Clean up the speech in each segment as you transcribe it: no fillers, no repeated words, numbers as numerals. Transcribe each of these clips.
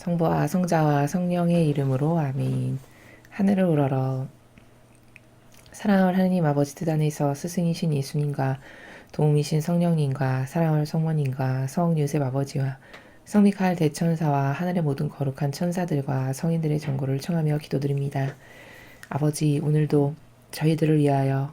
성부와 성자와 성령의 이름으로 아멘. 하늘을 우러러 사랑할 하느님 아버지 뜻 안에서 스승이신 예수님과 도움이신 성령님과 사랑할 성모님과 성 요셉 아버지와 성 미카엘 대천사와 하늘의 모든 거룩한 천사들과 성인들의 전고를 청하며 기도드립니다. 아버지, 오늘도 저희들을 위하여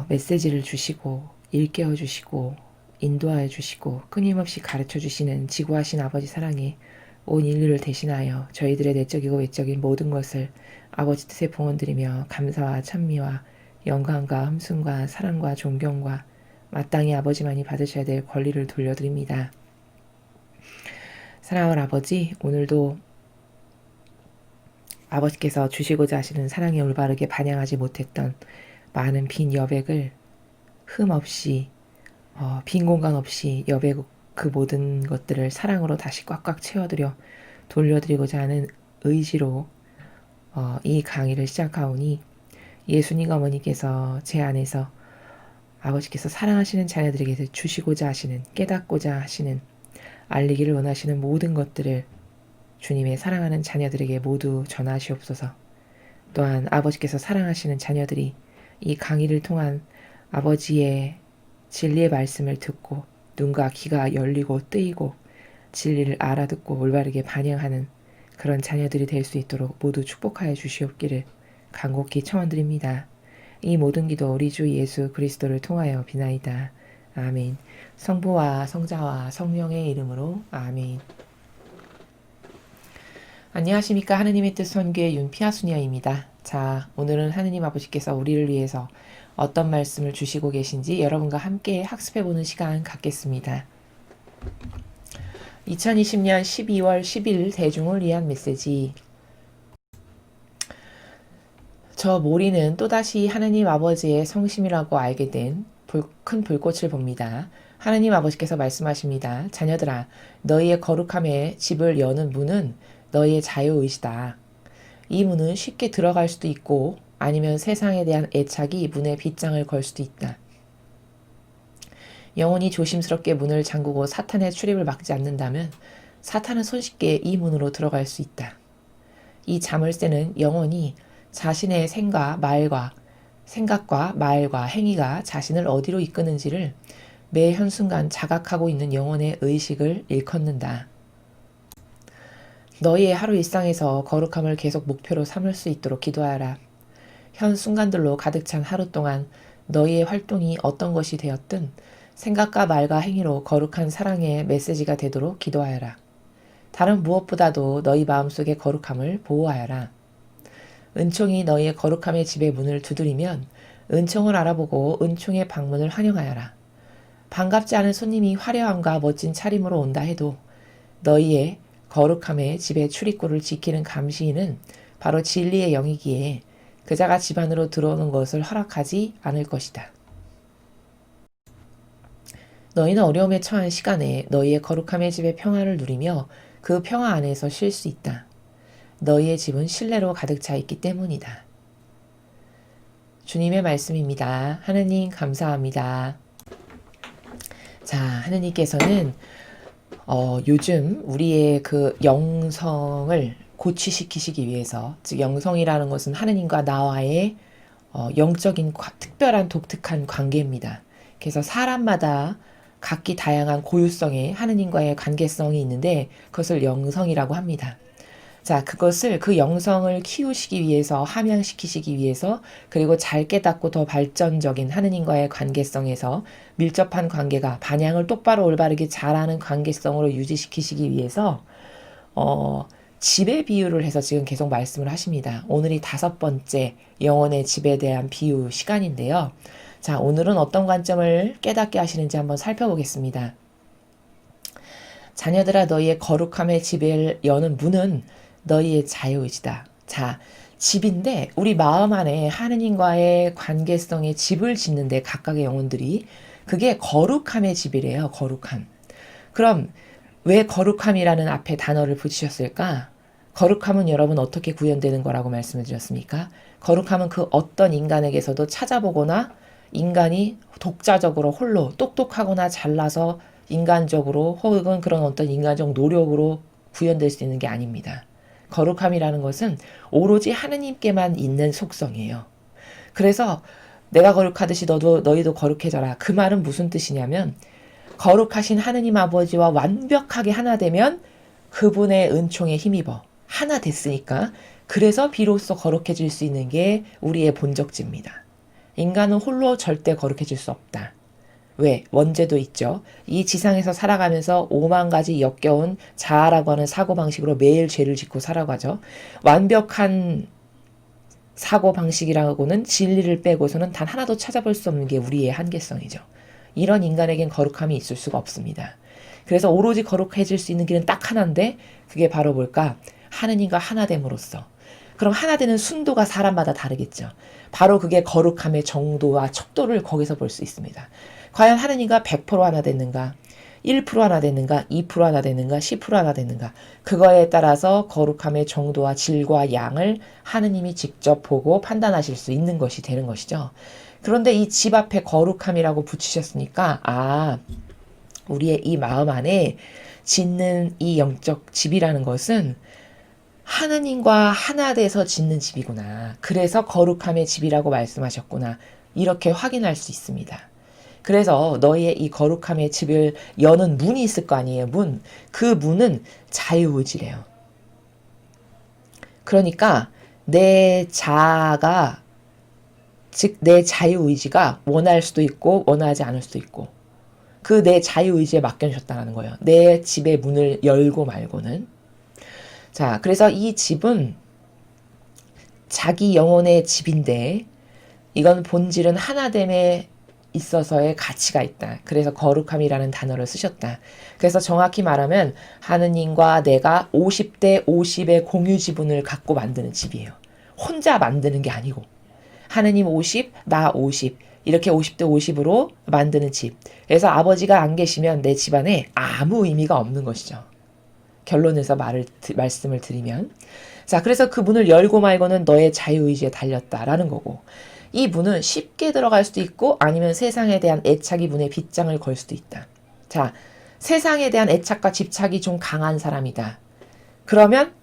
메시지를 주시고 일깨워 주시고 인도하여 주시고 끊임없이 가르쳐 주시는 지구하신 아버지 사랑에 온 인류를 대신하여 저희들의 내적이고 외적인 모든 것을 아버지 뜻에 봉헌드리며 감사와 찬미와 영광과 흠숭과 사랑과 존경과 마땅히 아버지만이 받으셔야 될 권리를 돌려드립니다. 사랑하는 아버지, 오늘도 아버지께서 주시고자 하시는 사랑에 올바르게 반영하지 못했던 많은 빈 여백을 흠 없이 빈 공간 없이 여백 그 모든 것들을 사랑으로 다시 꽉꽉 채워드려 돌려드리고자 하는 의지로 이 강의를 시작하오니 예수님 어머니께서 제 안에서 아버지께서 사랑하시는 자녀들에게 주시고자 하시는 깨닫고자 하시는 알리기를 원하시는 모든 것들을 주님의 사랑하는 자녀들에게 모두 전하시옵소서. 또한 아버지께서 사랑하시는 자녀들이 이 강의를 통한 아버지의 진리의 말씀을 듣고 눈과 귀가 열리고 뜨이고 진리를 알아듣고 올바르게 반영하는 그런 자녀들이 될 수 있도록 모두 축복하여 주시옵기를 간곡히 청원드립니다. 이 모든 기도 우리 주 예수 그리스도를 통하여 비나이다. 아멘. 성부와 성자와 성령의 이름으로 아멘. 안녕하십니까. 하느님의 뜻 선교의 윤피아수녀입니다. 자, 오늘은 하느님 아버지께서 우리를 위해서 어떤 말씀을 주시고 계신지 여러분과 함께 학습해보는 시간 갖겠습니다. 2020년 12월 10일 대중을 위한 메시지. 저 모리는 또다시 하느님 아버지의 성심이라고 알게 된 큰 불꽃을 봅니다. 하느님 아버지께서 말씀하십니다. 자녀들아, 너희의 거룩함에 집을 여는 문은 너희의 자유의지다. 이 문은 쉽게 들어갈 수도 있고 아니면 세상에 대한 애착이 문에 빗장을 걸 수도 있다. 영혼이 조심스럽게 문을 잠그고 사탄의 출입을 막지 않는다면 사탄은 손쉽게 이 문으로 들어갈 수 있다. 이 자물쇠는 영혼이 자신의 생각과 말과 행위가 자신을 어디로 이끄는지를 매 현순간 자각하고 있는 영혼의 의식을 일컫는다. 너희의 하루 일상에서 거룩함을 계속 목표로 삼을 수 있도록 기도하라. 현 순간들로 가득 찬 하루 동안 너희의 활동이 어떤 것이 되었든 생각과 말과 행위로 거룩한 사랑의 메시지가 되도록 기도하여라. 다른 무엇보다도 너희 마음속의 거룩함을 보호하여라. 은총이 너희의 거룩함의 집의 문을 두드리면 은총을 알아보고 은총의 방문을 환영하여라. 반갑지 않은 손님이 화려함과 멋진 차림으로 온다 해도 너희의 거룩함의 집의 출입구를 지키는 감시인은 바로 진리의 영이기에 그자가 집 안으로 들어오는 것을 허락하지 않을 것이다. 너희는 어려움에 처한 시간에 너희의 거룩함의 집의 평화를 누리며 그 평화 안에서 쉴 수 있다. 너희의 집은 신뢰로 가득 차 있기 때문이다. 주님의 말씀입니다. 하느님 감사합니다. 자, 하느님께서는 요즘 우리의 그 영성을 고취시키시기 위해서, 즉 영성이라는 것은 하느님과 나와의 영적인 특별한 독특한 관계입니다. 그래서 사람마다 각기 다양한 고유성의 하느님과의 관계성이 있는데 그것을 영성이라고 합니다. 자, 그 영성을 키우시기 위해서, 함양시키시기 위해서, 그리고 잘 깨닫고 더 발전적인 하느님과의 관계성에서 밀접한 관계가 반향을 똑바로 올바르게 잘하는 관계성으로 유지시키시기 위해서 집의 비유를 해서 지금 계속 말씀을 하십니다. 오늘이 5번째 영혼의 집에 대한 비유 시간인데요. 자, 오늘은 어떤 관점을 깨닫게 하시는지 한번 살펴보겠습니다. 자녀들아, 너희의 거룩함의 집을 여는 문은 너희의 자유의지다. 자, 집인데 우리 마음 안에 하느님과의 관계성의 집을 짓는데 각각의 영혼들이 그게 거룩함의 집이래요. 거룩함. 그럼 왜 거룩함이라는 앞에 단어를 붙이셨을까? 거룩함은 여러분 어떻게 구현되는 거라고 말씀을 드렸습니까? 거룩함은 그 어떤 인간에게서도 찾아보거나 인간이 독자적으로 홀로 똑똑하거나 잘나서 인간적으로 혹은 그런 어떤 인간적 노력으로 구현될 수 있는 게 아닙니다. 거룩함이라는 것은 오로지 하느님께만 있는 속성이에요. 그래서 내가 거룩하듯이 너희도 거룩해져라. 그 말은 무슨 뜻이냐면 거룩하신 하느님 아버지와 완벽하게 하나 되면 그분의 은총에 힘입어. 하나 됐으니까. 그래서 비로소 거룩해질 수 있는 게 우리의 본적지입니다. 인간은 홀로 절대 거룩해질 수 없다. 왜? 원죄도 있죠. 이 지상에서 살아가면서 5만 가지 역겨운 자아라고 하는 사고방식으로 매일 죄를 짓고 살아가죠. 완벽한 사고방식이라고는 진리를 빼고서는 단 하나도 찾아볼 수 없는 게 우리의 한계성이죠. 이런 인간에겐 거룩함이 있을 수가 없습니다. 그래서 오로지 거룩해질 수 있는 길은 딱 하나인데 그게 바로 뭘까? 하느님과 하나됨으로써. 그럼 하나되는 순도가 사람마다 다르겠죠. 바로 그게 거룩함의 정도와 척도를 거기서 볼 수 있습니다. 과연 하느님과 100% 하나 됐는가? 1% 하나 됐는가? 2% 하나 됐는가? 10% 하나 됐는가? 그거에 따라서 거룩함의 정도와 질과 양을 하느님이 직접 보고 판단하실 수 있는 것이 되는 것이죠. 그런데 이 집 앞에 거룩함이라고 붙이셨으니까 우리의 이 마음 안에 짓는 이 영적 집이라는 것은 하느님과 하나 돼서 짓는 집이구나. 그래서 거룩함의 집이라고 말씀하셨구나. 이렇게 확인할 수 있습니다. 그래서 너희의 이 거룩함의 집을 여는 문이 있을 거 아니에요. 문. 그 문은 자유의지래요. 그러니까 내 자아가 즉 내 자유의지가 원할 수도 있고 원하지 않을 수도 있고 그 내 자유의지에 맡겨주셨다는 거예요. 내 집의 문을 열고 말고는. 자, 그래서 이 집은 자기 영혼의 집인데 이건 본질은 하나됨에 있어서의 가치가 있다. 그래서 거룩함이라는 단어를 쓰셨다. 그래서 정확히 말하면 하느님과 내가 50대 50의 공유 지분을 갖고 만드는 집이에요. 혼자 만드는 게 아니고 하느님 50, 나 50 이렇게 50대 50으로 만드는 집. 그래서 아버지가 안 계시면 내 집안에 아무 의미가 없는 것이죠. 결론에서 말씀을 드리면 자, 그래서 그 문을 열고 말고는 너의 자유의지에 달렸다라는 거고 이 문은 쉽게 들어갈 수도 있고 아니면 세상에 대한 애착이 문에 빗장을 걸 수도 있다. 자, 세상에 대한 애착과 집착이 좀 강한 사람이다. 그러면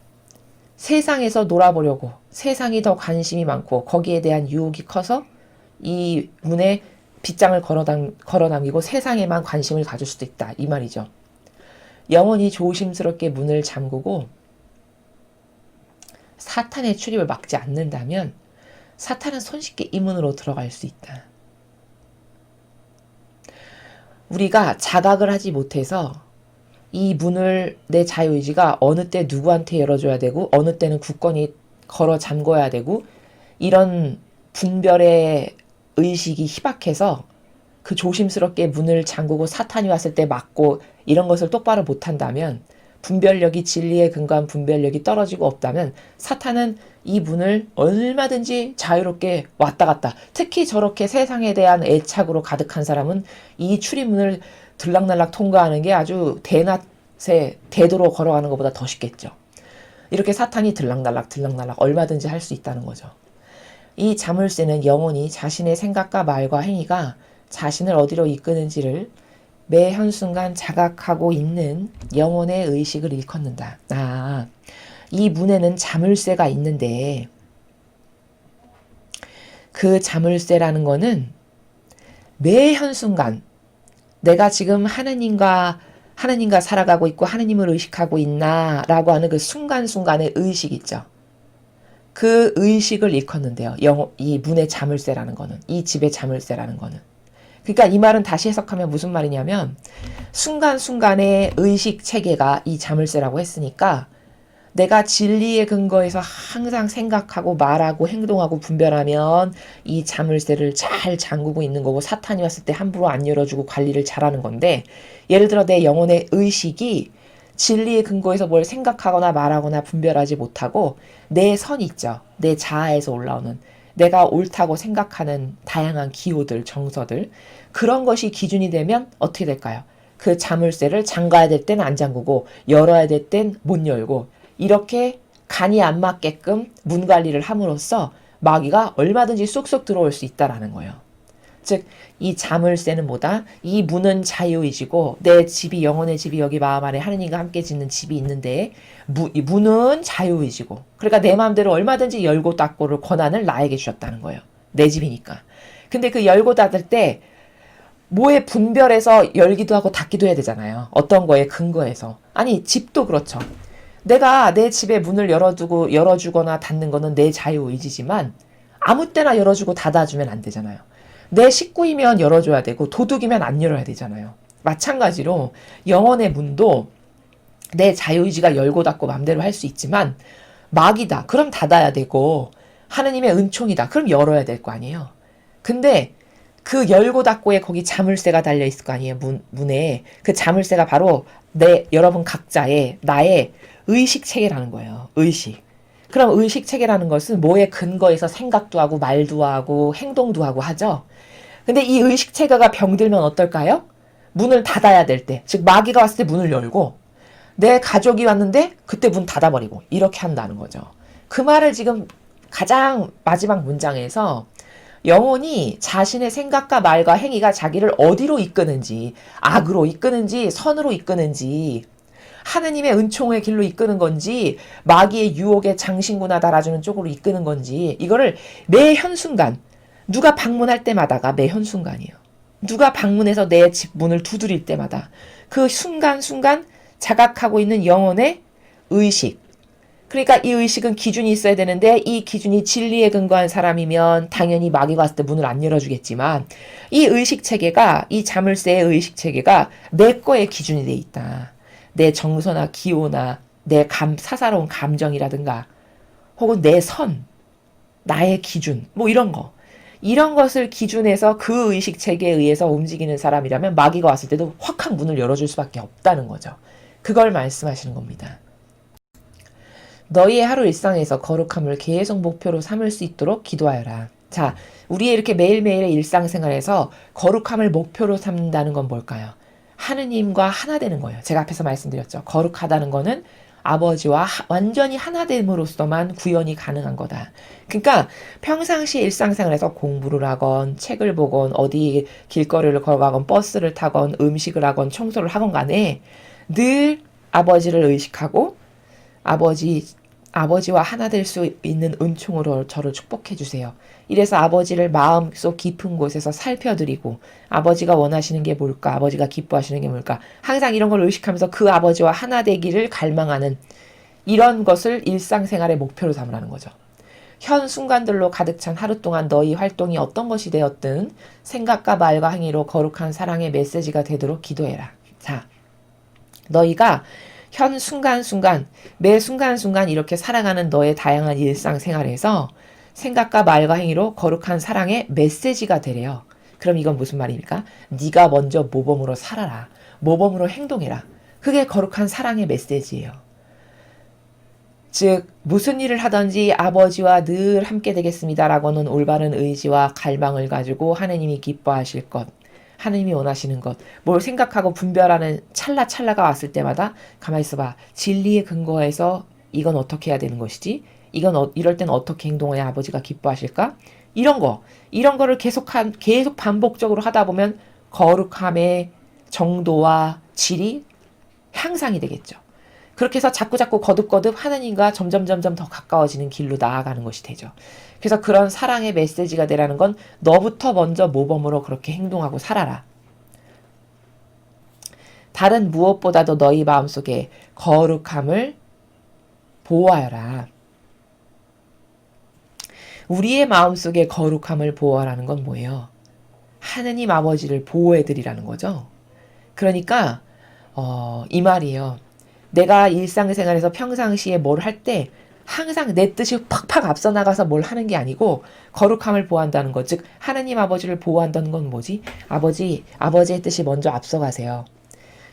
세상에서 놀아보려고 세상이 더 관심이 많고 거기에 대한 유혹이 커서 이 문에 빗장을 걸어당기고 세상에만 관심을 가질 수도 있다. 이 말이죠. 영원히 조심스럽게 문을 잠그고 사탄의 출입을 막지 않는다면 사탄은 손쉽게 이 문으로 들어갈 수 있다. 우리가 자각을 하지 못해서 이 문을 내 자유의지가 어느 때 누구한테 열어줘야 되고 어느 때는 굳건히 걸어 잠궈야 되고 이런 분별의 의식이 희박해서 그 조심스럽게 문을 잠그고 사탄이 왔을 때 막고 이런 것을 똑바로 못한다면 분별력이 진리에 근거한 분별력이 떨어지고 없다면 사탄은 이 문을 얼마든지 자유롭게 왔다 갔다 특히 저렇게 세상에 대한 애착으로 가득한 사람은 이 출입문을 들락날락 통과하는 게 아주 대낮에 대도로 걸어가는 것보다 더 쉽겠죠. 이렇게 사탄이 들락날락 얼마든지 할 수 있다는 거죠. 이 자물쇠는 영원히 자신의 생각과 말과 행위가 자신을 어디로 이끄는지를 매 현순간 자각하고 있는 영혼의 의식을 일컫는다. 이 문에는 자물쇠가 있는데 그 자물쇠라는 거는 매 현순간 내가 지금 하느님과 살아가고 있고 하느님을 의식하고 있나라고 하는 그 순간순간의 의식 있죠. 그 의식을 일컫는데요. 이 문의 자물쇠라는 거는 이 집의 자물쇠라는 거는 그러니까 이 말은 다시 해석하면 무슨 말이냐면 순간순간의 의식 체계가 이 자물쇠라고 했으니까 내가 진리의 근거에서 항상 생각하고 말하고 행동하고 분별하면 이 자물쇠를 잘 잠그고 있는 거고 사탄이 왔을 때 함부로 안 열어주고 관리를 잘하는 건데 예를 들어 내 영혼의 의식이 진리의 근거에서 뭘 생각하거나 말하거나 분별하지 못하고 내 선 있죠. 내 자아에서 올라오는 내가 옳다고 생각하는 다양한 기호들, 정서들 그런 것이 기준이 되면 어떻게 될까요? 그 자물쇠를 잠가야 될 때는 안 잠그고 열어야 될 땐 못 열고 이렇게 간이 안 맞게끔 문 관리를 함으로써 마귀가 얼마든지 쑥쑥 들어올 수 있다라는 거예요. 즉 이 자물쇠는 뭐다? 이 문은 자유의지고 내 집이 영혼의 집이 여기 마음 안에 하느님과 함께 짓는 집이 있는데 이 문은 자유의지고 그러니까 내 마음대로 얼마든지 열고 닫고를 권한을 나에게 주셨다는 거예요. 내 집이니까. 근데 그 열고 닫을 때 뭐에 분별해서 열기도 하고 닫기도 해야 되잖아요. 어떤 거에 근거해서. 아니 집도 그렇죠. 내가 내 집의 문을 열어주거나 닫는 거는 내 자유의지지만 아무 때나 열어주고 닫아주면 안 되잖아요. 내 식구이면 열어줘야 되고 도둑이면 안 열어야 되잖아요. 마찬가지로 영혼의 문도 내 자유의지가 열고 닫고 맘대로 할 수 있지만 마귀다. 그럼 닫아야 되고 하느님의 은총이다. 그럼 열어야 될 거 아니에요. 근데 그 열고 닫고에 거기 자물쇠가 달려 있을 거 아니에요. 문에. 그 자물쇠가 바로 여러분 각자의 나의 의식 체계라는 거예요. 의식. 그럼 의식 체계라는 것은 뭐에 근거해서 생각도 하고 말도 하고 행동도 하고 하죠. 근데 이 의식 체계가 병들면 어떨까요? 문을 닫아야 될 때, 즉 마귀가 왔을 때 문을 열고 내 가족이 왔는데 그때 문 닫아버리고 이렇게 한다는 거죠. 그 말을 지금 가장 마지막 문장에서 영혼이 자신의 생각과 말과 행위가 자기를 어디로 이끄는지, 악으로 이끄는지 선으로 이끄는지 하느님의 은총의 길로 이끄는 건지 마귀의 유혹에 장신구나 달아주는 쪽으로 이끄는 건지 이거를 매 현순간 누가 방문할 때마다가 매 현순간이에요. 누가 방문해서 내 집 문을 두드릴 때마다 그 순간순간 자각하고 있는 영혼의 의식. 그러니까 이 의식은 기준이 있어야 되는데 이 기준이 진리에 근거한 사람이면 당연히 마귀가 왔을 때 문을 안 열어주겠지만 이 의식 체계가 이 자물쇠의 의식 체계가 내 거에 기준이 돼 있다. 내 정서나 기호나 내 사사로운 감정이라든가 혹은 내 선, 나의 기준 뭐 이런 거. 이런 것을 기준해서 그 의식 체계에 의해서 움직이는 사람이라면 마귀가 왔을 때도 확확 문을 열어줄 수밖에 없다는 거죠. 그걸 말씀하시는 겁니다. 너희의 하루 일상에서 거룩함을 계속 목표로 삼을 수 있도록 기도하여라. 자, 우리의 이렇게 매일매일의 일상생활에서 거룩함을 목표로 삼는다는 건 뭘까요? 하느님과 하나 되는 거예요. 제가 앞에서 말씀드렸죠. 거룩하다는 거는 아버지와 완전히 하나됨으로써만 구현이 가능한 거다. 그러니까 평상시 일상생활에서 공부를 하건 책을 보건 어디 길거리를 걸어가건 버스를 타건 음식을 하건 청소를 하건 간에 늘 아버지를 의식하고 아버지와 하나 될 수 있는 은총으로 저를 축복해 주세요. 이래서 아버지를 마음속 깊은 곳에서 살펴드리고 아버지가 원하시는 게 뭘까? 아버지가 기뻐하시는 게 뭘까? 항상 이런 걸 의식하면서 그 아버지와 하나 되기를 갈망하는 이런 것을 일상생활의 목표로 삼으라는 거죠. 현 순간들로 가득 찬 하루 동안 너희 활동이 어떤 것이 되었든 생각과 말과 행위로 거룩한 사랑의 메시지가 되도록 기도해라. 자, 너희가 현 순간순간 매 순간순간 이렇게 살아가는 너의 다양한 일상생활에서 생각과 말과 행위로 거룩한 사랑의 메시지가 되래요. 그럼 이건 무슨 말입니까? 네가 먼저 모범으로 살아라. 모범으로 행동해라. 그게 거룩한 사랑의 메시지예요. 즉 무슨 일을 하든지 아버지와 늘 함께 되겠습니다라고는 올바른 의지와 갈망을 가지고 하느님이 기뻐하실 것, 하느님이 원하시는 것, 뭘 생각하고 분별하는 찰나가 왔을 때마다 가만히 있어봐. 진리에 근거해서 이건 어떻게 해야 되는 것이지? 이럴 땐 어떻게 행동해야 아버지가 기뻐하실까? 이런 거를 계속 반복적으로 하다 보면 거룩함의 정도와 질이 향상이 되겠죠. 그렇게 해서 자꾸 거듭 하느님과 점점 더 가까워지는 길로 나아가는 것이 되죠. 그래서 그런 사랑의 메시지가 되라는 건 너부터 먼저 모범으로 그렇게 행동하고 살아라. 다른 무엇보다도 너희 마음속에 거룩함을 보호하여라. 우리의 마음속에 거룩함을 보호하라는 건 뭐예요? 하느님 아버지를 보호해드리라는 거죠. 그러니까 이 말이에요. 내가 일상생활에서 평상시에 뭘 할 때 항상 내 뜻이 팍팍 앞서 나가서 뭘 하는 게 아니고 거룩함을 보호한다는 것. 즉 하느님 아버지를 보호한다는 건 뭐지? 아버지의 뜻이 먼저 앞서가세요.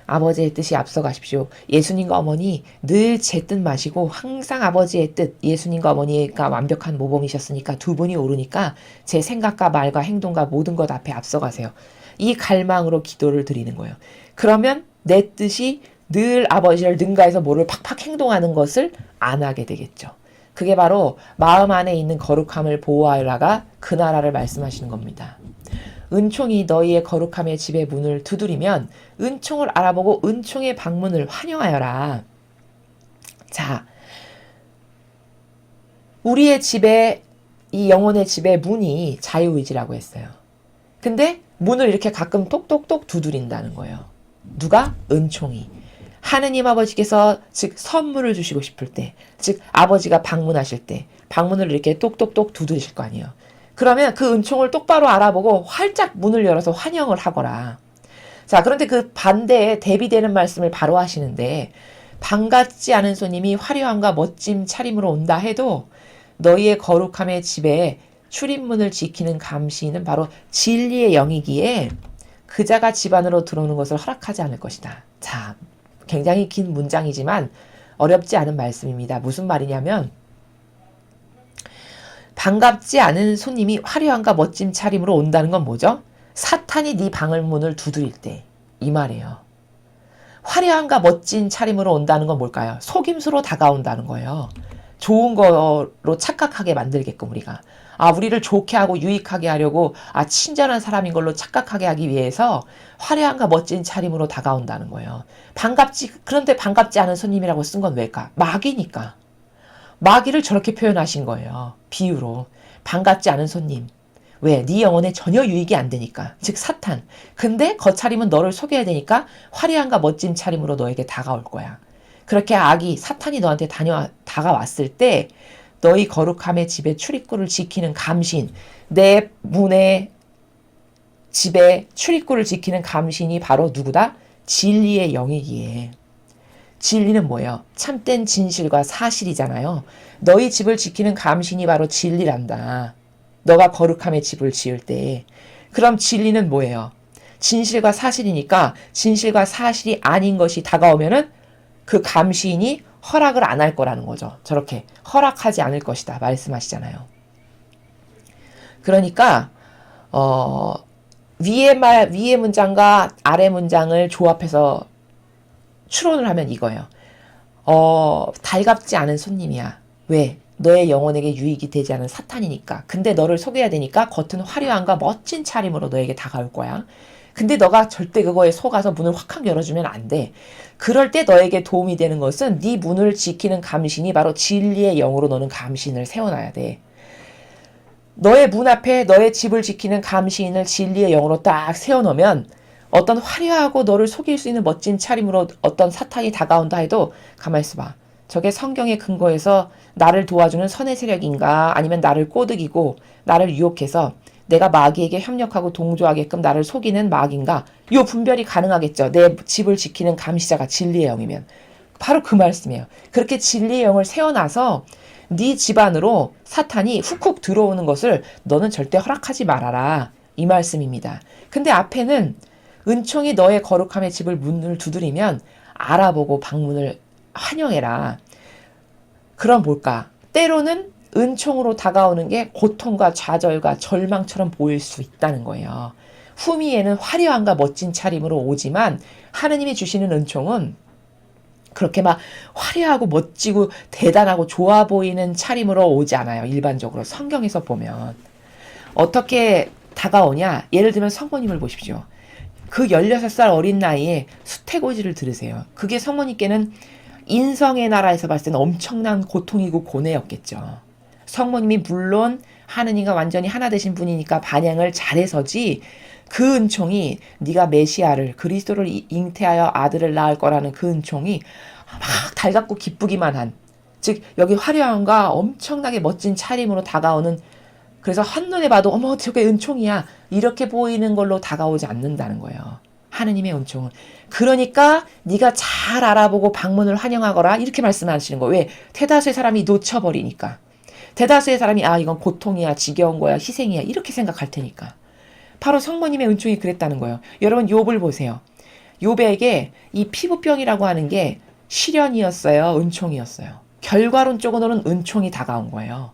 아버지의 뜻이 앞서가십시오. 예수님과 어머니 늘 제 뜻 마시고 항상 아버지의 뜻, 예수님과 어머니가 완벽한 모범이셨으니까 두 분이 오르니까 제 생각과 말과 행동과 모든 것 앞에 앞서가세요. 이 갈망으로 기도를 드리는 거예요. 그러면 내 뜻이 늘 아버지를 능가해서 뭐를 팍팍 행동하는 것을 안 하게 되겠죠. 그게 바로 마음 안에 있는 거룩함을 보호하라가 그 나라를 말씀하시는 겁니다. 은총이 너희의 거룩함의 집의 문을 두드리면 은총을 알아보고 은총의 방문을 환영하여라. 자, 우리의 집에, 이 영혼의 집의 문이 자유의지라고 했어요. 근데 문을 이렇게 가끔 똑똑똑 두드린다는 거예요. 누가? 은총이. 하느님 아버지께서 즉 선물을 주시고 싶을 때, 즉 아버지가 방문하실 때 방문을 이렇게 똑똑똑 두드리실 거 아니에요. 그러면 그 은총을 똑바로 알아보고 활짝 문을 열어서 환영을 하거라. 자, 그런데 그 반대에 대비되는 말씀을 바로 하시는데, 반갑지 않은 손님이 화려함과 멋짐 차림으로 온다 해도 너희의 거룩함의 집에 출입문을 지키는 감시인은 바로 진리의 영이기에 그자가 집 안으로 들어오는 것을 허락하지 않을 것이다. 자, 굉장히 긴 문장이지만 어렵지 않은 말씀입니다. 무슨 말이냐면, 반갑지 않은 손님이 화려함과 멋짐 차림으로 온다는 건 뭐죠? 사탄이 네 방을 문을 두드릴 때 이 말이에요. 화려함과 멋진 차림으로 온다는 건 뭘까요? 속임수로 다가온다는 거예요. 좋은 거로 착각하게 만들게끔 우리가. 우리를 좋게 하고 유익하게 하려고 친절한 사람인 걸로 착각하게 하기 위해서 화려함과 멋진 차림으로 다가온다는 거예요. 그런데 반갑지 않은 손님이라고 쓴 건 왜일까? 마귀니까. 마귀를 저렇게 표현하신 거예요. 비유로. 반갑지 않은 손님. 왜? 네 영혼에 전혀 유익이 안 되니까. 즉 사탄. 근데 겉차림은 너를 속여야 되니까 화려함과 멋진 차림으로 너에게 다가올 거야. 그렇게 사탄이 너한테 다가왔을 때 너희 거룩함의 집에 출입구를 지키는 감신, 내 문의 집에 출입구를 지키는 감신이 바로 누구다? 진리의 영이기에. 진리는 뭐예요? 참된 진실과 사실이잖아요. 너희 집을 지키는 감신이 바로 진리란다. 너가 거룩함의 집을 지을 때. 그럼 진리는 뭐예요? 진실과 사실이니까 진실과 사실이 아닌 것이 다가오면은 그 감시인이 허락을 안 할 거라는 거죠. 저렇게 허락하지 않을 것이다 말씀하시잖아요. 그러니까 위의 문장과 아래 문장을 조합해서 추론을 하면 이거예요. 달갑지 않은 손님이야. 왜? 너의 영혼에게 유익이 되지 않은 사탄이니까. 근데 너를 속여야 되니까 겉은 화려함과 멋진 차림으로 너에게 다가올 거야. 근데 너가 절대 그거에 속아서 문을 확 열어주면 안 돼. 그럴 때 너에게 도움이 되는 것은 네 문을 지키는 감신이 바로 진리의 영으로 너는 감신을 세워놔야 돼. 너의 문 앞에 너의 집을 지키는 감시인을 진리의 영으로 딱 세워놓으면 어떤 화려하고 너를 속일 수 있는 멋진 차림으로 어떤 사탄이 다가온다 해도 가만히 있어봐. 저게 성경의 근거에서 나를 도와주는 선의 세력인가 아니면 나를 꼬드기고 나를 유혹해서 내가 마귀에게 협력하고 동조하게끔 나를 속이는 마귀인가? 요 분별이 가능하겠죠. 내 집을 지키는 감시자가 진리의 영이면. 바로 그 말씀이에요. 그렇게 진리의 영을 세워놔서 네 집안으로 사탄이 훅훅 들어오는 것을 너는 절대 허락하지 말아라. 이 말씀입니다. 근데 앞에는 은총이 너의 거룩함의 집을 문을 두드리면 알아보고 방문을 환영해라. 그럼 뭘까? 때로는 은총으로 다가오는 게 고통과 좌절과 절망처럼 보일 수 있다는 거예요. 후미에는 화려함과 멋진 차림으로 오지만 하느님이 주시는 은총은 그렇게 막 화려하고 멋지고 대단하고 좋아 보이는 차림으로 오지 않아요. 일반적으로 성경에서 보면. 어떻게 다가오냐? 예를 들면 성모님을 보십시오. 그 16살 어린 나이에 수태고지를 들으세요. 그게 성모님께는 인성의 나라에서 봤을 때는 엄청난 고통이고 고뇌였겠죠. 성모님이 물론 하느님과 완전히 하나 되신 분이니까 반향을 잘해서지 그 은총이 네가 메시아를 그리스도를 잉태하여 아들을 낳을 거라는 그 은총이 막 달갑고 기쁘기만 한, 즉 여기 화려함과 엄청나게 멋진 차림으로 다가오는, 그래서 한눈에 봐도 어머 저게 은총이야 이렇게 보이는 걸로 다가오지 않는다는 거예요. 하느님의 은총은. 그러니까 네가 잘 알아보고 방문을 환영하거라 이렇게 말씀하시는 거예요. 왜? 대다수의 사람이 놓쳐버리니까. 대다수의 사람이 이건 고통이야, 지겨운 거야, 희생이야 이렇게 생각할 테니까. 바로 성모님의 은총이 그랬다는 거예요. 여러분 욥을 보세요. 욥에게 이 피부병이라고 하는 게 시련이었어요, 은총이었어요? 결과론적으로는 은총이 다가온 거예요.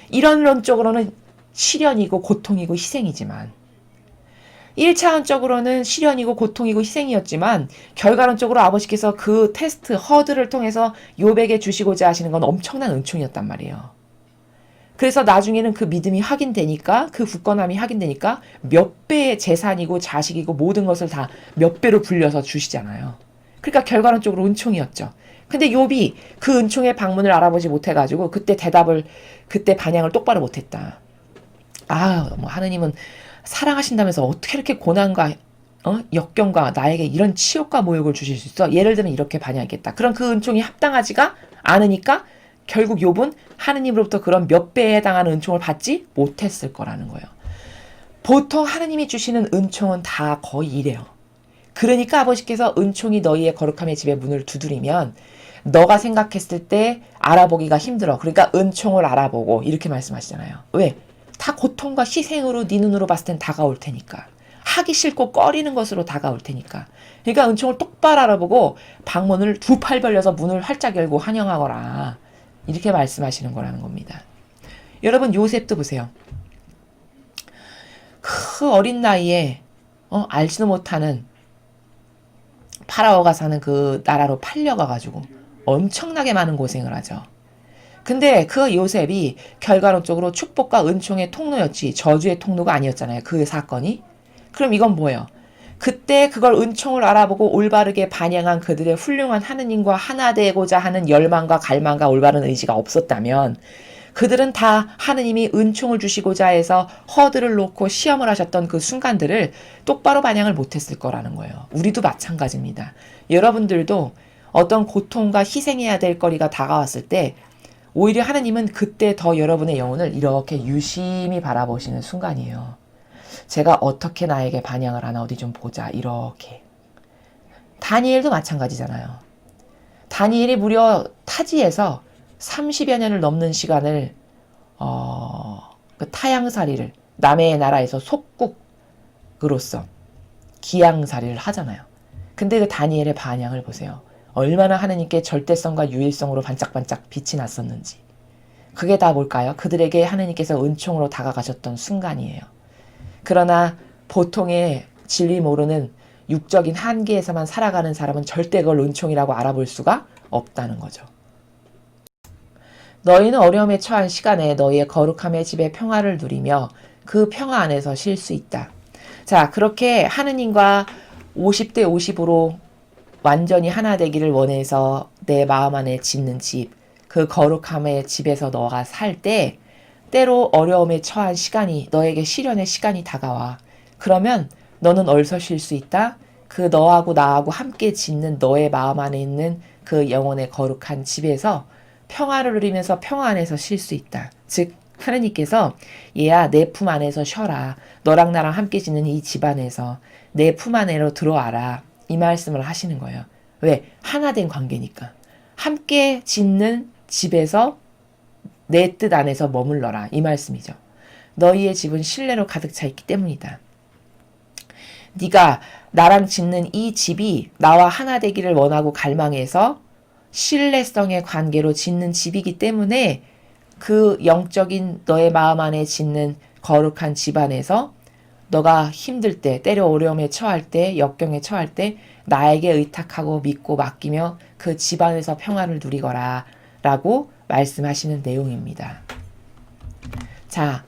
이론론적으로는 시련이고 고통이고 희생이지만, 1차원적으로는 시련이고 고통이고 희생이었지만 결과론적으로 아버지께서 그 테스트, 허들을 통해서 욥에게 주시고자 하시는 건 엄청난 은총이었단 말이에요. 그래서 나중에는 그 믿음이 확인되니까, 그 굳건함이 확인되니까 몇 배의 재산이고 자식이고 모든 것을 다 몇 배로 불려서 주시잖아요. 그러니까 결과론적으로 은총이었죠. 근데 욥이 그 은총의 방문을 알아보지 못해가지고 그때 반향을 똑바로 못했다. 뭐 하느님은 사랑하신다면서 어떻게 이렇게 고난과 역경과 나에게 이런 치욕과 모욕을 주실 수 있어? 예를 들면 이렇게 반향했겠다. 그럼 그 은총이 합당하지가 않으니까 결국 욥은 하느님으로부터 그런 몇 배에 해당하는 은총을 받지 못했을 거라는 거예요. 보통 하느님이 주시는 은총은 다 거의 이래요. 그러니까 아버지께서 은총이 너희의 거룩함의 집에 문을 두드리면 너가 생각했을 때 알아보기가 힘들어. 그러니까 은총을 알아보고 이렇게 말씀하시잖아요. 왜? 다 고통과 희생으로 네 눈으로 봤을 땐 다가올 테니까. 하기 싫고 꺼리는 것으로 다가올 테니까. 그러니까 은총을 똑바로 알아보고 방문을 두 팔 벌려서 문을 활짝 열고 환영하거라. 이렇게 말씀하시는 거라는 겁니다. 여러분 요셉도 보세요. 그 어린 나이에 알지도 못하는 파라오가 사는 그 나라로 팔려가가지고 엄청나게 많은 고생을 하죠. 근데 그 요셉이 결과론적으로 축복과 은총의 통로였지 저주의 통로가 아니었잖아요. 그 사건이. 그럼 이건 뭐예요? 그때 그걸 은총을 알아보고 올바르게 반영한 그들의 훌륭한 하느님과 하나 되고자 하는 열망과 갈망과 올바른 의지가 없었다면 그들은 다 하느님이 은총을 주시고자 해서 허들을 놓고 시험을 하셨던 그 순간들을 똑바로 반영을 못했을 거라는 거예요. 우리도 마찬가지입니다. 여러분들도 어떤 고통과 희생해야 될 거리가 다가왔을 때 오히려 하느님은 그때 더 여러분의 영혼을 이렇게 유심히 바라보시는 순간이에요. 제가 어떻게 나에게 반영을 하나 어디 좀 보자 이렇게. 다니엘도 마찬가지잖아요. 다니엘이 무려 타지에서 30여 년을 넘는 시간을 그 타향살이를 남의 나라에서 속국으로서 기양살이를 하잖아요. 근데 그 다니엘의 반향을 보세요. 얼마나 하느님께 절대성과 유일성으로 반짝반짝 빛이 났었는지. 그게 다 뭘까요? 그들에게 하느님께서 은총으로 다가가셨던 순간이에요. 그러나 보통의 진리 모르는 육적인 한계에서만 살아가는 사람은 절대 그걸 은총이라고 알아볼 수가 없다는 거죠. 너희는 어려움에 처한 시간에 너희의 거룩함의 집에 평화를 누리며 그 평화 안에서 쉴 수 있다. 자, 그렇게 하느님과 50대 50으로 완전히 하나 되기를 원해서 내 마음 안에 짓는 집, 그 거룩함의 집에서 너가 살 때 때로 어려움에 처한 시간이 너에게 시련의 시간이 다가와. 그러면 너는 어디서 쉴 수 있다? 그 너하고 나하고 함께 짓는 너의 마음 안에 있는 그 영혼의 거룩한 집에서 평화를 누리면서 평화 안에서 쉴 수 있다. 즉 하느님께서 얘야 내 품 안에서 쉬어라. 너랑 나랑 함께 짓는 이 집 안에서 내 품 안으로 들어와라. 이 말씀을 하시는 거예요. 왜? 하나 된 관계니까. 함께 짓는 집에서 내 뜻 안에서 머물러라. 이 말씀이죠. 너희의 집은 신뢰로 가득 차 있기 때문이다. 네가 나랑 짓는 이 집이 나와 하나 되기를 원하고 갈망해서 신뢰성의 관계로 짓는 집이기 때문에 그 영적인 너의 마음 안에 짓는 거룩한 집 안에서 너가 힘들 때, 때려 어려움에 처할 때, 역경에 처할 때 나에게 의탁하고 믿고 맡기며 그 집 안에서 평화를 누리거라 라고 말씀하시는 내용입니다. 자,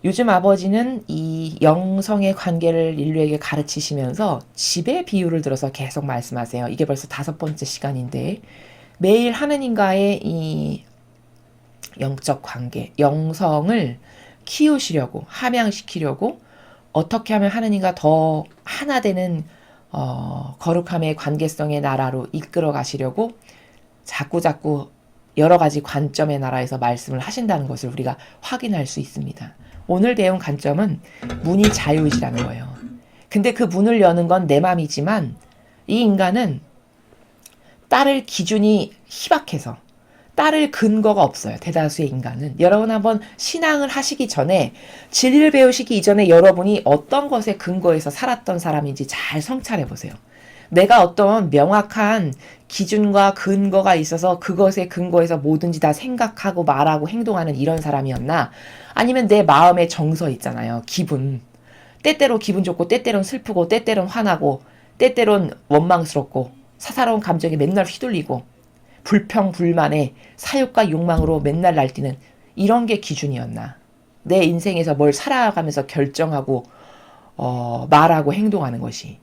요즘 아버지는 이 영성의 관계를 인류에게 가르치시면서 집의 비유를 들어서 계속 말씀하세요. 이게 벌써 5번째 시간인데 매일 하느님과의 이 영적 관계, 영성을 키우시려고, 함양시키려고 어떻게 하면 하느님과 더 하나 되는 거룩함의 관계성의 나라로 이끌어 가시려고 자꾸자꾸 여러 가지 관점의 나라에서 말씀을 하신다는 것을 우리가 확인할 수 있습니다. 오늘 배운 관점은 문이 자유이시라는 거예요. 근데 그 문을 여는 건 내 맘이지만 이 인간은 따를 기준이 희박해서 따를 근거가 없어요. 대다수의 인간은. 여러분 한번 신앙을 하시기 전에 진리를 배우시기 이전에 여러분이 어떤 것에 근거해서 살았던 사람인지 잘 성찰해 보세요. 내가 어떤 명확한 기준과 근거가 있어서 그것에 근거해서 뭐든지 다 생각하고 말하고 행동하는 이런 사람이었나? 아니면 내 마음의 정서 있잖아요. 기분. 때때로 기분 좋고 때때론 슬프고 때때론 화나고 때때론 원망스럽고 사사로운 감정에 맨날 휘둘리고 불평, 불만에 사욕과 욕망으로 맨날 날뛰는 이런 게 기준이었나? 내 인생에서 뭘 살아가면서 결정하고 말하고 행동하는 것이.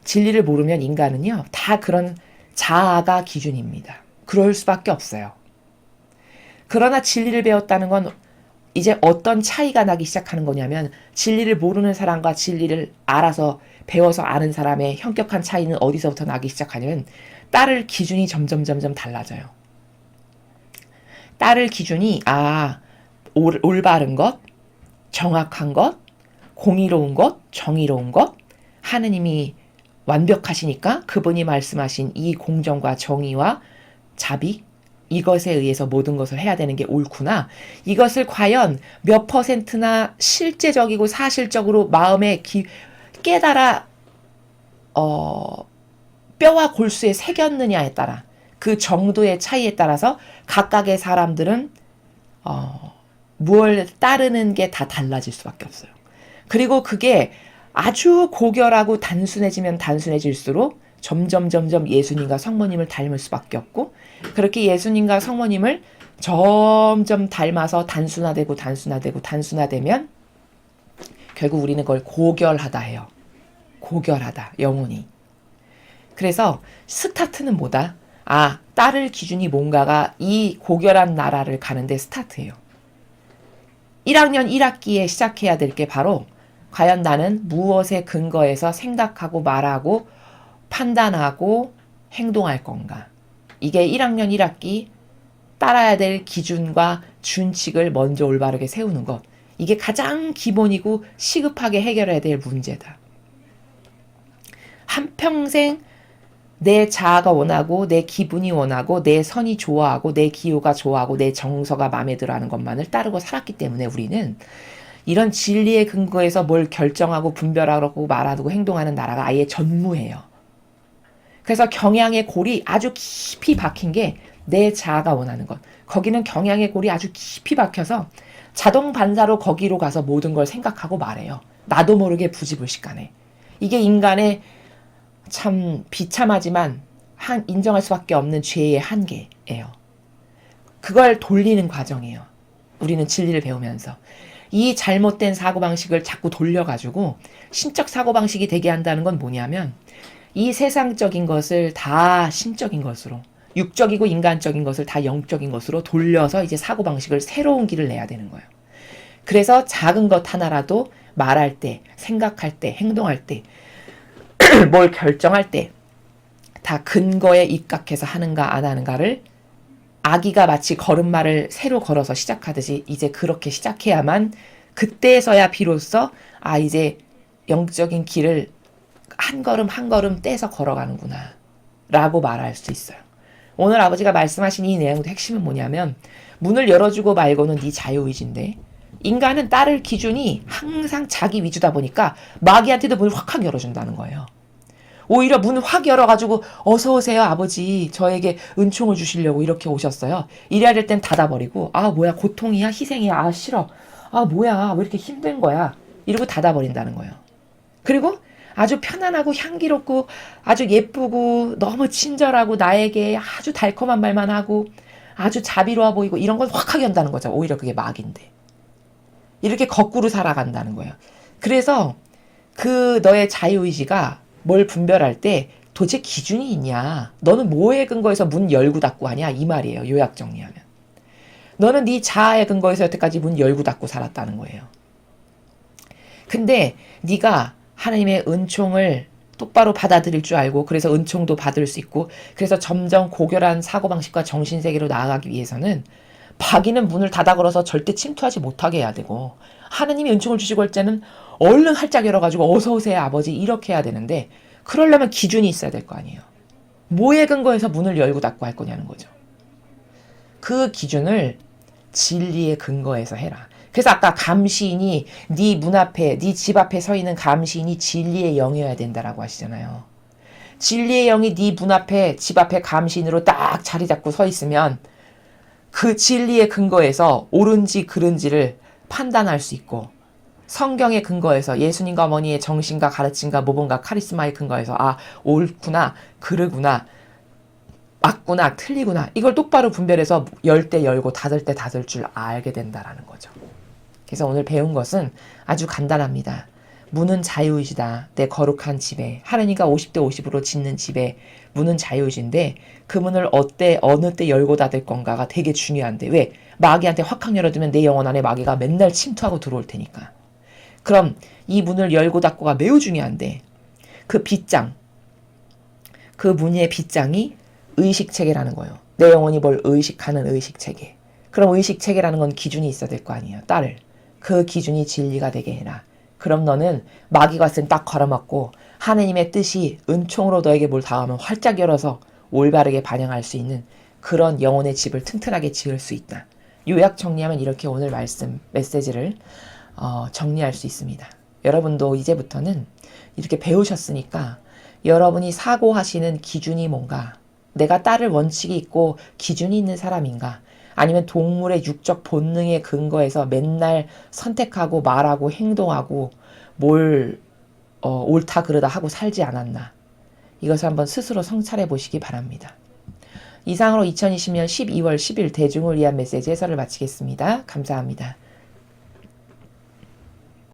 진리를 모르면 인간은요, 다 그런 자아가 기준입니다. 그럴 수밖에 없어요. 그러나 진리를 배웠다는 건 이제 어떤 차이가 나기 시작하는 거냐면, 진리를 모르는 사람과 진리를 알아서 배워서 아는 사람의 현격한 차이는 어디서부터 나기 시작하냐면, 따를 기준이 점점 달라져요. 따를 기준이 올바른 것, 정확한 것, 공의로운 것, 정의로운 것, 하느님이 완벽하시니까 그분이 말씀하신 이 공정과 정의와 자비, 이것에 의해서 모든 것을 해야 되는 게 옳구나. 이것을 과연 몇 퍼센트나 실제적이고 사실적으로 마음에 깨달아 뼈와 골수에 새겼느냐에 따라, 그 정도의 차이에 따라서 각각의 사람들은 무엇을 따르는 게 다 달라질 수밖에 없어요. 그리고 그게 아주 고결하고 단순해지면 단순해질수록 점점 예수님과 성모님을 닮을 수밖에 없고, 그렇게 예수님과 성모님을 점점 닮아서 단순화되면 결국 우리는 그걸 고결하다 해요. 고결하다, 영혼이. 그래서 스타트는 뭐다? 따를 기준이 뭔가가 이 고결한 나라를 가는데 스타트예요. 1학년 1학기에 시작해야 될 게 바로, 과연 나는 무엇에 근거해서 생각하고 말하고 판단하고 행동할 건가? 이게 1학년 1학기 따라야 될 기준과 준칙을 먼저 올바르게 세우는 것. 이게 가장 기본이고 시급하게 해결해야 될 문제다. 한평생 내 자아가 원하고, 내 기분이 원하고, 내 선이 좋아하고, 내 기호가 좋아하고, 내 정서가 마음에 들어하는 것만을 따르고 살았기 때문에 우리는 이런 진리의 근거에서 뭘 결정하고 분별하고 말하고 행동하는 나라가 아예 전무해요. 그래서 경향의 골이 아주 깊이 박힌 게 내 자아가 원하는 것. 거기는 경향의 골이 아주 깊이 박혀서 자동 반사로 거기로 가서 모든 걸 생각하고 말해요. 나도 모르게 부지불식간에. 이게 인간의 참 비참하지만 인정할 수밖에 없는 죄의 한계예요. 그걸 돌리는 과정이에요. 우리는 진리를 배우면서. 이 잘못된 사고방식을 자꾸 돌려가지고 신적 사고방식이 되게 한다는 건 뭐냐면, 이 세상적인 것을 다 신적인 것으로, 육적이고 인간적인 것을 다 영적인 것으로 돌려서 이제 사고방식을 새로운 길을 내야 되는 거예요. 그래서 작은 것 하나라도 말할 때, 생각할 때, 행동할 때, 뭘 결정할 때 다 근거에 입각해서 하는가 안 하는가를, 아기가 마치 걸음마를 새로 걸어서 시작하듯이 이제 그렇게 시작해야만, 그때서야 비로소 이제 영적인 길을 한 걸음 한 걸음 떼서 걸어가는구나 라고 말할 수 있어요. 오늘 아버지가 말씀하신 이 내용의 핵심은 뭐냐면, 문을 열어주고 말고는 네 자유의지인데, 인간은 따를 기준이 항상 자기 위주다 보니까 마귀한테도 문을 확 열어준다는 거예요. 오히려 문 확 열어가지고 어서 오세요 아버지, 저에게 은총을 주시려고 이렇게 오셨어요. 이래야 될 땐 닫아버리고, 뭐야 고통이야 희생이야 싫어, 뭐야 왜 이렇게 힘든 거야, 이러고 닫아버린다는 거예요. 그리고 아주 편안하고 향기롭고 아주 예쁘고 너무 친절하고 나에게 아주 달콤한 말만 하고 아주 자비로워 보이고 이런 걸 확하게 한다는 거죠. 오히려 그게 마귀인데. 이렇게 거꾸로 살아간다는 거예요. 그래서 그 너의 자유의지가 뭘 분별할 때 도대체 기준이 있냐? 너는 뭐에 근거해서 문 열고 닫고 하냐? 이 말이에요. 요약 정리하면. 너는 네 자아에 근거해서 여태까지 문 열고 닫고 살았다는 거예요. 근데 네가 하나님의 은총을 똑바로 받아들일 줄 알고, 그래서 은총도 받을 수 있고, 그래서 점점 고결한 사고방식과 정신세계로 나아가기 위해서는 마귀는 문을 닫아 걸어서 절대 침투하지 못하게 해야 되고, 하나님이 은총을 주시고 할 때는 얼른 활짝 열어가지고 어서 오세요 아버지 이렇게 해야 되는데, 그러려면 기준이 있어야 될 거 아니에요. 뭐에 근거해서 문을 열고 닫고 할 거냐는 거죠. 그 기준을 진리에 근거해서 해라. 그래서 아까 감시인이 네 문 앞에, 네 집 앞에 서 있는 감시인이 진리의 영이어야 된다라고 하시잖아요. 진리의 영이 네 문 앞에, 집 앞에 감시인으로 딱 자리 잡고 서 있으면 그 진리의 근거에서 옳은지 그른지를 판단할 수 있고, 성경의 근거에서 예수님과 어머니의 정신과 가르침과 모범과 카리스마의 근거에서 옳구나 그르구나 맞구나, 틀리구나. 이걸 똑바로 분별해서 열 때 열고 닫을 때 닫을 줄 알게 된다라는 거죠. 그래서 오늘 배운 것은 아주 간단합니다. 문은 자유의지다. 내 거룩한 집에. 하느니가 50대 50으로 짓는 집에 문은 자유의지인데 그 문을 어느 때 열고 닫을 건가가 되게 중요한데 왜? 마귀한테 확확 열어두면 내 영혼 안에 마귀가 맨날 침투하고 들어올 테니까. 그럼 이 문을 열고 닫고가 매우 중요한데 그 빗장, 그 문의 빗장이 의식체계라는 거예요. 내 영혼이 뭘 의식하는 의식체계. 그럼 의식체계라는 건 기준이 있어야 될 거 아니에요. 딸을. 그 기준이 진리가 되게 해라. 그럼 너는 마귀가 쓴 딱 걸어맞고 하느님의 뜻이 은총으로 너에게 뭘 다하면 활짝 열어서 올바르게 반영할 수 있는 그런 영혼의 집을 튼튼하게 지을 수 있다. 요약 정리하면 이렇게 오늘 말씀 메시지를 정리할 수 있습니다. 여러분도 이제부터는 이렇게 배우셨으니까 여러분이 사고하시는 기준이 뭔가, 내가 따를 원칙이 있고 기준이 있는 사람인가, 아니면 동물의 육적 본능에 근거해서 맨날 선택하고 말하고 행동하고 뭘 옳다 그르다 하고 살지 않았나, 이것을 한번 스스로 성찰해 보시기 바랍니다. 이상으로 2020년 12월 10일 대중을 위한 메시지 해설을 마치겠습니다. 감사합니다.